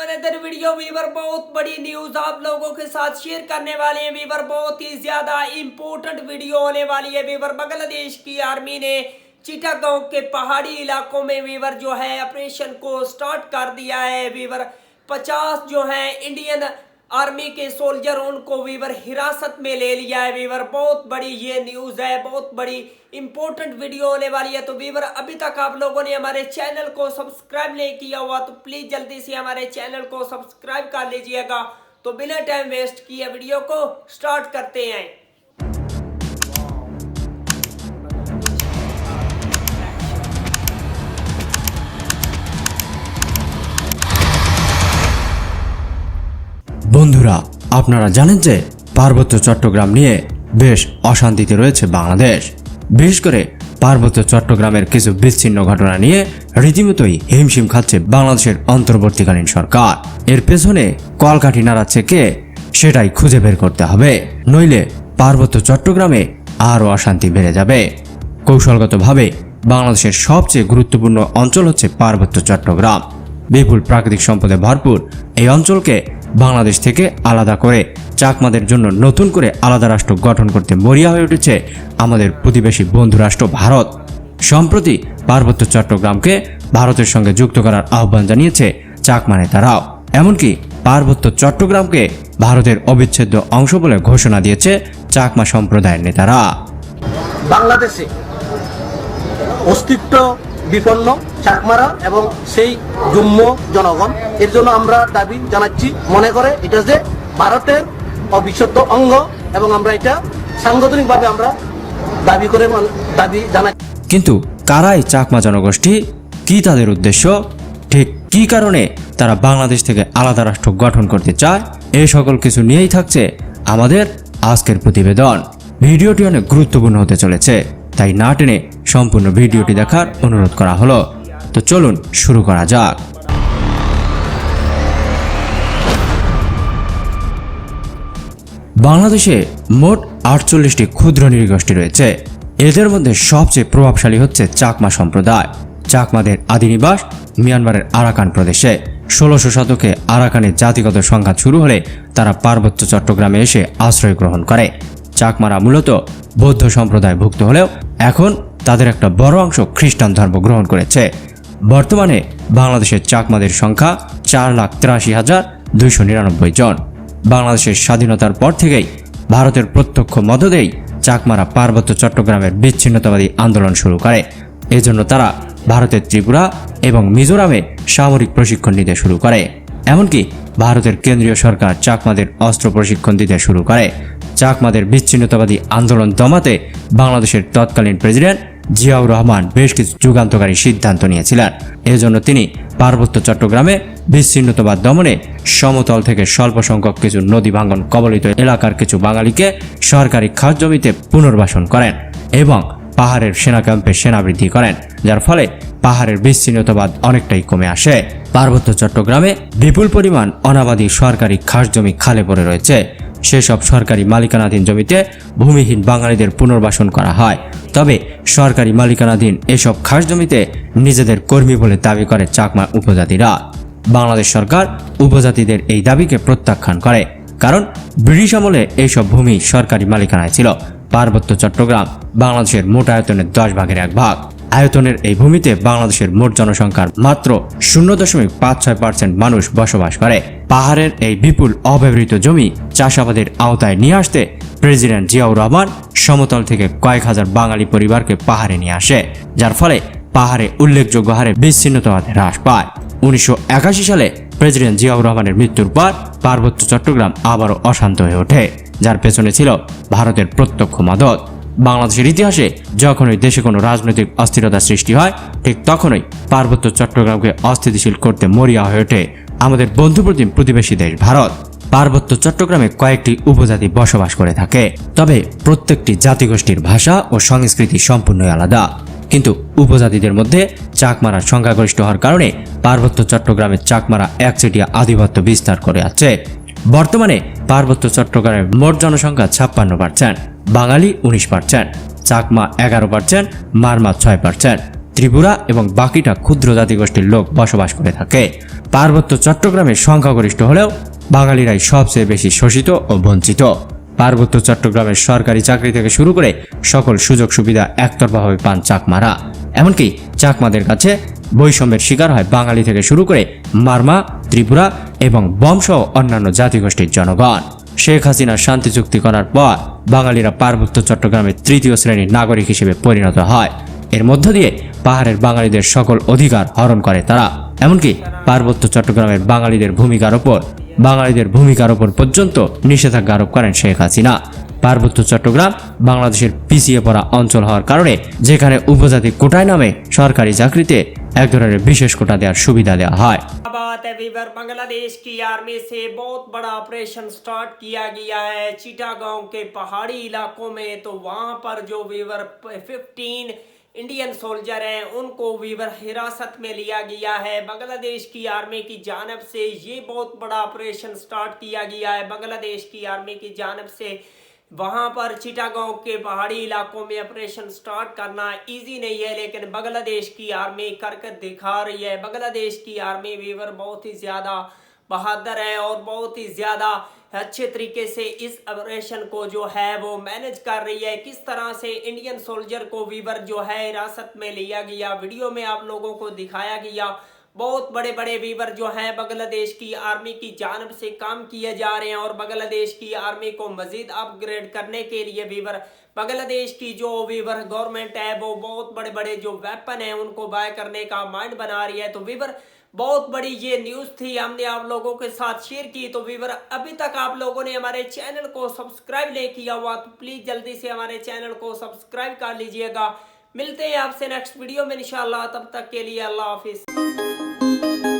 Another video Weaver बहुत बड़ी news आप लोगों के साथ शेयर करने वाले हैं वीवर। बहुत ही ज्यादा इंपॉर्टेंट वीडियो होने वाली है वीवर। बांग्लादेश की आर्मी ने चिटागांव के पहाड़ी इलाकों में वीवर जो है ऑपरेशन को स्टार्ट कर दिया है वीवर। 50 जो है इंडियन आर्मी के सोल्जर उनको वीवर हिरासत में ले लिया है वीवर। बहुत बड़ी ये न्यूज है, बहुत बड़ी इंपॉर्टेंट वीडियो होने वाली है। तो वीवर अभी तक आप लोगों ने हमारे चैनल को सब्सक्राइब नहीं किया हुआ तो प्लीज जल्दी से हमारे चैनल को सब्सक्राइब कर लीजिएगा। तो बिना टाइम वेस्ट किए वीडियो को स्टार्ट करते हैं। বন্ধুরা আপনারা জানেন যে পার্বত্য চট্টগ্রাম নিয়ে বেশ অশান্তিতে রয়েছে বাংলাদেশ। বিশেষ করে পার্বত্য চট্টগ্রামের কিছু বিচ্ছিন্ন ঘটনা নিয়ে রীতিমতোই হিমশিম খাচ্ছে বাংলাদেশের অন্তর্বর্তীকালীন সরকার। এর পেছনে কলকাঠি নাড়াচ্ছে কে সেটাই খুঁজে বের করতে হবে, নইলে পার্বত্য চট্টগ্রামে আরও অশান্তি বেড়ে যাবে। কৌশলগতভাবে বাংলাদেশের সবচেয়ে গুরুত্বপূর্ণ অঞ্চল হচ্ছে পার্বত্য চট্টগ্রাম। বিপুল প্রাকৃতিক সম্পদে ভরপুর এই অঞ্চলকে বাংলাদেশ থেকে আলাদা করে চাকমাদের জন্য নতুন করে আলাদা রাষ্ট্র গঠন করতে মরিয়া হয়ে উঠেছে আমাদের প্রতিবেশী বন্ধু রাষ্ট্র ভারত। সম্প্রতি পার্বত্য চট্টগ্রামকে ভারতের সঙ্গে যুক্ত করার আহ্বান জানিয়েছে চাকমা নেতারাও। এমনকি পার্বত্য চট্টগ্রামকে ভারতের অবিচ্ছেদ্য অংশ বলে ঘোষণা দিয়েছে চাকমা সম্প্রদায়ের নেতারা। বাংলাদেশে অস্তিত্ব বিপন্ন চাকমারা এবং সেই জম্ম জনগণ, এর জন্য আমরা দাবি জানাচ্ছি। মনে করে এটা যে ভারতের অবিচ্ছেদ্য অঙ্গ এবং আমরা এটা সাংগঠনিকভাবে আমরা দাবি জানাচ্ছি। কিন্তু কারাই চাকমা জনগোষ্ঠী, কি তাদের উদ্দেশ্য, ঠিক কি কারণে তারা বাংলাদেশ থেকে আলাদা রাষ্ট্র গঠন করতে চায়, এই সকল কিছু নিয়েই থাকছে আমাদের আজকের প্রতিবেদন। ভিডিওটি অনেক গুরুত্বপূর্ণ হতে চলেছে, তাই না টেনে সম্পূর্ণ ভিডিওটি দেখার অনুরোধ করা হলো। তো চলুন শুরু করা যাক। বাংলাদেশে মোট 48টি ক্ষুদ্র নৃগোষ্ঠী রয়েছে। এদের মধ্যে সবচেয়ে প্রভাবশালী হচ্ছে চাকমা সম্প্রদায়। চাকমাদের আদিনিবাস মিয়ানমারের আরাকান প্রদেশে। 1600 শতকে আরাকানের জাতিগত সংঘাত শুরু হলে তারা পার্বত্য চট্টগ্রামে এসে আশ্রয় গ্রহণ করে। চাকমারা মূলত বৌদ্ধ সম্প্রদায় ভুক্ত হলেও এখন তাদের একটা বড় অংশ খ্রিস্টান ধর্ম গ্রহণ করেছে। বর্তমানে বাংলাদেশের চাকমাদের সংখ্যা 4,83,299 জন। বাংলাদেশের স্বাধীনতার পর থেকেই ভারতের প্রত্যক্ষ মদদেই চাকমারা পার্বত্য চট্টগ্রামের বিচ্ছিন্নতাবাদী আন্দোলন শুরু করে। এজন্য তারা ভারতের ত্রিপুরা এবং মিজোরামে সামরিক প্রশিক্ষণ নিতে শুরু করে। এমনকি ভারতের কেন্দ্রীয় সরকার চাকমাদের অস্ত্র প্রশিক্ষণ দিতে শুরু করে। চাকমাদের বিচ্ছিন্নতাবাদী আন্দোলন দমাতে বাংলাদেশের তৎকালীন প্রেসিডেন্ট জিয়াউর রহমান বেশ কিছু যুগান্তকারী সিদ্ধান্ত নিয়েছিলেন। এজন্য তিনি পার্বত্য চট্টগ্রামে বিচ্ছিন্নতাবাদ দমনে সমতল থেকে স্বল্প সংখ্যক কিছু নদী ভাঙ্গন কবলিত এলাকার কিছু বাঙালিকে সরকারি খাস জমিতে পুনর্বাসন করেন এবং পাহাড়ের সেনা ক্যাম্পে সেনা বৃদ্ধি করেন, যার ফলে পাহাড়ের বিচ্ছিন্নতাবাদ অনেকটাই কমে আসে। পার্বত্য চট্টগ্রামে বিপুল পরিমাণ অনাবাদী সরকারি খাস জমি খালে পড়ে রয়েছে। সেসব সরকারি মালিকানাধীন জমিতে ভূমিহীন বাঙালিদের পুনর্বাসন করা হয়। তবে সরকারি মালিকানাধীন এসব খাস জমিতে নিজেদের কর্মী বলে দাবি করে চাকমা উপজাতিরা। বাংলাদেশ সরকার উপজাতিদের এই দাবিকে প্রত্যাখ্যান করে, কারণ ব্রিটিশ আমলে এইসব ভূমি সরকারি মালিকানায় ছিল। পার্বত্য চট্টগ্রাম বাংলাদেশের মোট আয়তনের 10 ভাগের 1 ভাগ। আয়তনের এই ভূমিতে বাংলাদেশের মোট জনসংখ্যার মাত্র 0.56% মানুষ বসবাস করে। পাহাড়ের এই বিপুল অব্যবহৃত জমি চাষাবাদের আওতায় নিয়ে আসতে প্রেসিডেন্ট জিয়াউর রহমান সমতল থেকে কয়েক হাজার বাঙালি পরিবারকে পাহাড়ে নিয়ে আসে, যার ফলে পাহাড়ে উল্লেখযোগ্য হারে বিচ্ছিন্নতাবাদ হ্রাস পায়। 1981 সালে প্রেসিডেন্ট জিয়াউর রহমানের মৃত্যুর পর পার্বত্য চট্টগ্রাম আবারও অশান্ত হয়ে ওঠে, যার পেছনে ছিল ভারতের প্রত্যক্ষ মদদ। বাংলাদেশের ইতিহাসে যখনই দেশে কোনো রাজনৈতিক অস্থিরতা সৃষ্টি হয়, ঠিক তখনই পার্বত্য চট্টগ্রামকে অস্থিতিশীল করতে মরিয়া হয়ে ওঠে আমাদের বন্ধুপ্রতিম প্রতিবেশী দেশ ভারত। পার্বত্য চট্টগ্রামে কয়েকটি উপজাতি বসবাস করে থাকে, তবে প্রত্যেকটি জাতিগোষ্ঠীর ভাষা ও সংস্কৃতি সম্পূর্ণই আলাদা। কিন্তু উপজাতিদের মধ্যে চাকমারা সংখ্যাগরিষ্ঠ হওয়ার কারণে পার্বত্য চট্টগ্রামে চাকমারা একচেটিয়া আধিপত্য বিস্তার করে আছে। বর্তমানে পার্বত্য চট্টগ্রামের মোট জনসংখ্যা 56%, বাঙালি 19%, চাকমা 11%, মারমা 6%, ত্রিপুরা এবং বাকিটা ক্ষুদ্র জাতিগোষ্ঠীর লোক বসবাস করে থাকে। পার্বত্য চট্টগ্রামের সংখ্যাগরিষ্ঠ হলেও বাঙালিরাই সবচেয়ে বেশি শোষিত ও বঞ্চিত। পার্বত্য চট্টগ্রামের সরকারি চাকরি থেকে শুরু করে সকল সুযোগ সুবিধা একতরফাভাবে পান চাকমারা। এমনকি চাকমাদের কাছে বৈষম্যের শিকার হয় বাঙালি থেকে শুরু করে মারমা, ত্রিপুরা এবং বমসহ অন্যান্য জাতিগোষ্ঠীর জনগণ। শেখ হাসিনা শান্তি চুক্তি করার পর বাঙালিরা পার্বত্য চট্টগ্রামের তৃতীয় শ্রেণীর নাগরিক হিসেবে পরিণত হয়। এর মধ্য দিয়ে পাহাড়ের বাঙালিদের সকল অধিকার হরণ করে তারা। এমনকি পার্বত্য চট্টগ্রামের বাঙালিদের ভূমিকার ওপর পর্যন্ত নিষেধাজ্ঞা আরোপ করেন শেখ হাসিনা। পার্বত্য চট্টগ্রাম বাংলাদেশের পিছিয়ে পড়া অঞ্চল হওয়ার কারণে যেখানে উপজাতি কোটায় নামে সরকারি চাকরিতে এক ধরনের বিশেষ কোটা দেওয়ার সুবিধা দেওয়া হয়। बात है वीवर, बांग्लादेश की आर्मी से बहुत बड़ा ऑपरेशन स्टार्ट किया गया है चिटागांव के पहाड़ी इलाकों में। तो वहां पर जो वीवर 15 इंडियन सोल्जर हैं उनको वीवर हिरासत में लिया गया है बांग्लादेश की आर्मी की जानब से। ये बहुत बड़ा ऑपरेशन स्टार्ट किया गया है बांग्लादेश की आर्मी की जानब से। वहां पर चिटागांव के पहाड़ी इलाकों में ऑपरेशन स्टार्ट करना इजी नहीं है, लेकिन बांग्लादेश की आर्मी करके दिखा रही है। बांग्लादेश की आर्मी वीवर बहुत ही ज्यादा बहादुर है और बहुत ही ज्यादा अच्छे तरीके से इस ऑपरेशन को जो है वो मैनेज कर रही है। किस तरह से इंडियन सोल्जर को वीवर जो है हिरासत में लिया गया, वीडियो में आप लोगों को दिखाया गया। बहुत बड़े बड़े वीवर जो हैं बांग्लादेश की आर्मी की जानब से काम किए जा रहे हैं और बांग्लादेश की आर्मी को मजीद अपग्रेड करने के लिए वीवर बांग्लादेश की जो वीवर गवर्नमेंट है वो बहुत बड़े बड़े जो वेपन है उनको बाय करने का माइंड बना रही है। तो वीवर बहुत बड़ी ये न्यूज़ थी, हमने आप लोगों के साथ शेयर की। तो वीवर अभी तक आप लोगों ने हमारे चैनल को सब्सक्राइब नहीं किया हुआ तो प्लीज़ जल्दी से हमारे चैनल को सब्सक्राइब कर लीजिएगा। मिलते हैं आपसे नेक्स्ट वीडियो में इंशाल्लाह, तब तक के लिए अल्लाह हाफिज़।